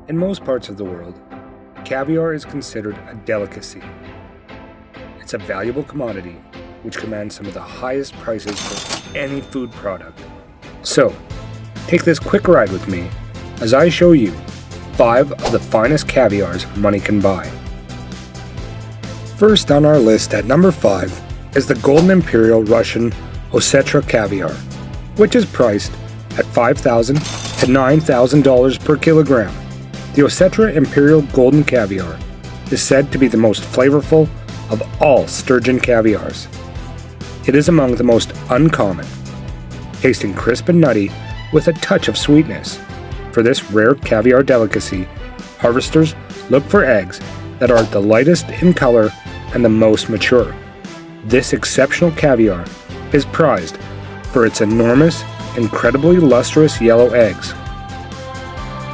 In most parts of the world, caviar is considered a delicacy. It's a valuable commodity which commands some of the highest prices for any food product. So, take this quick ride with me as I show you 5 of the finest caviars money can buy. First on our list at number 5 is the Golden Imperial Russian Ossetra caviar, which is priced at $5,000 to $9,000 per kilogram. The Ossetra Imperial Golden Caviar is said to be the most flavorful of all sturgeon caviars. It is among the most uncommon, tasting crisp and nutty with a touch of sweetness. For this rare caviar delicacy, harvesters look for eggs that are the lightest in color and the most mature. This exceptional caviar is prized for its enormous, incredibly lustrous yellow eggs.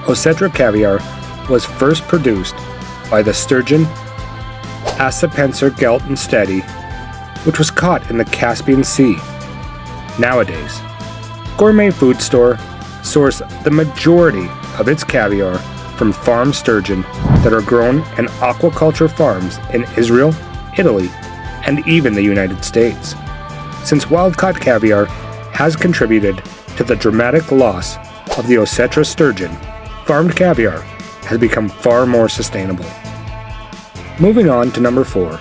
Ossetra caviar was first produced by the sturgeon Assapenser geltenstedti, which was caught in the Caspian Sea. Nowadays, gourmet food stores source the majority of its caviar from farm sturgeon that are grown in aquaculture farms in Israel, Italy, and even the United States. Since wild-caught caviar has contributed to the dramatic loss of the Ossetra sturgeon, farmed caviar has become far more sustainable. Moving on to number 4,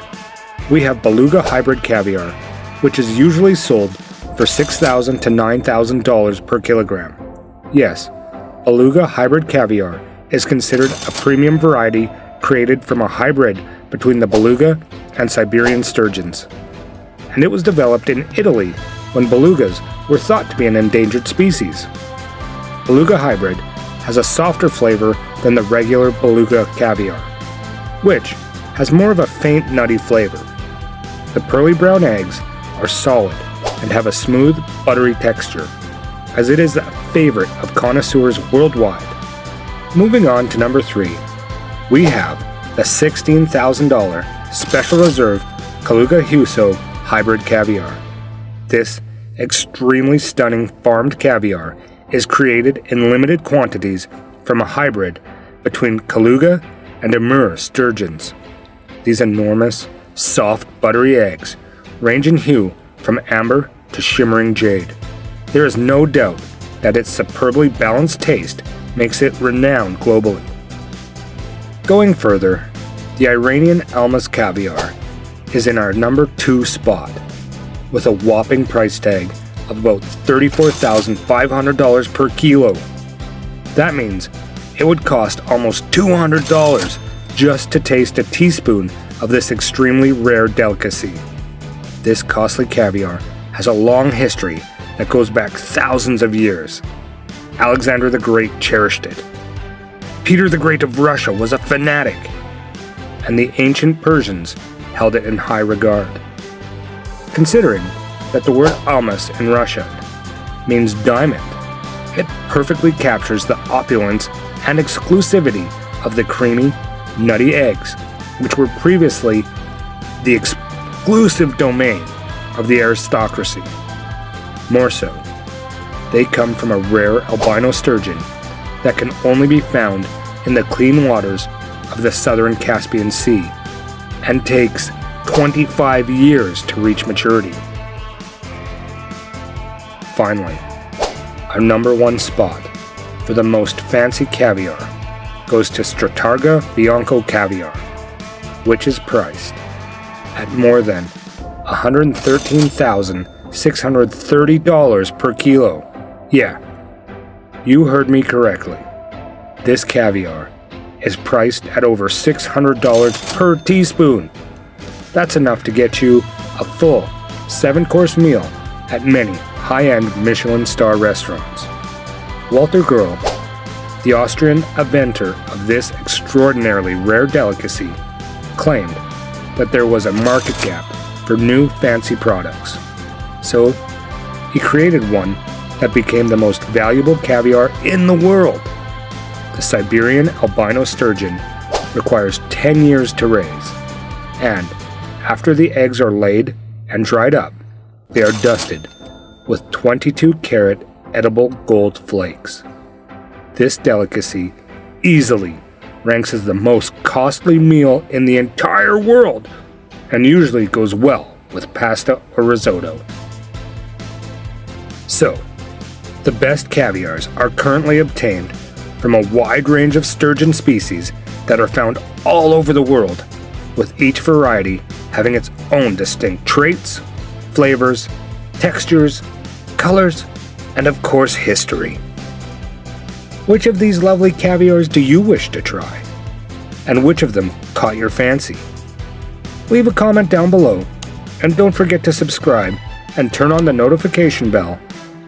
we have Beluga hybrid caviar, which is usually sold for $6,000 to $9,000 per kilogram. Yes, Beluga hybrid caviar is considered a premium variety created from a hybrid between the Beluga and Siberian sturgeons. And it was developed in Italy when belugas were thought to be an endangered species. Beluga hybrid has a softer flavor than the regular Beluga caviar, which has more of a faint nutty flavor. The pearly brown eggs are solid and have a smooth, buttery texture, as it is a favorite of connoisseurs worldwide. Moving on to number 3, we have the $16,000 Special Reserve Kaluga Huso hybrid caviar. This extremely stunning farmed caviar is created in limited quantities from a hybrid between Kaluga and Amur sturgeons. These enormous, soft, buttery eggs range in hue from amber to shimmering jade. There is no doubt that its superbly balanced taste makes it renowned globally. Going further, the Iranian Almas caviar is in our number 2 spot, with a whopping price tag of about $34,500 per kilo. That means it would cost almost $200 just to taste a teaspoon of this extremely rare delicacy. This costly caviar has a long history that goes back thousands of years. Alexander the Great cherished it. Peter the Great of Russia was a fanatic, and the ancient Persians held it in high regard. Considering that the word Almas in Russian means diamond, it perfectly captures the opulence and exclusivity of the creamy, nutty eggs, which were previously the exclusive domain of the aristocracy. More so, they come from a rare albino sturgeon that can only be found in the clean waters of the southern Caspian Sea and takes 25 years to reach maturity. Finally, our number 1 spot for the most fancy caviar goes to Sttrotargo Bianco caviar, which is priced at more than $113,630 per kilo. Yeah, you heard me correctly. This caviar is priced at over $600 per teaspoon. That's enough to get you a full 7-course meal at many high-end Michelin star restaurants. Walter Groh, the Austrian inventor of this extraordinarily rare delicacy, claimed that there was a market gap for new fancy products. So, he created one that became the most valuable caviar in the world. The Siberian albino sturgeon requires 10 years to raise, and after the eggs are laid and dried up, they are dusted with 22-karat edible gold flakes. This delicacy easily ranks as the most costly meal in the entire world and usually goes well with pasta or risotto. So, the best caviars are currently obtained from a wide range of sturgeon species that are found all over the world, with each variety having its own distinct traits, flavors, textures, colors, and of course history. Which of these lovely caviars do you wish to try? And which of them caught your fancy? Leave a comment down below, and don't forget to subscribe and turn on the notification bell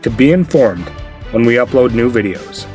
to be informed when we upload new videos.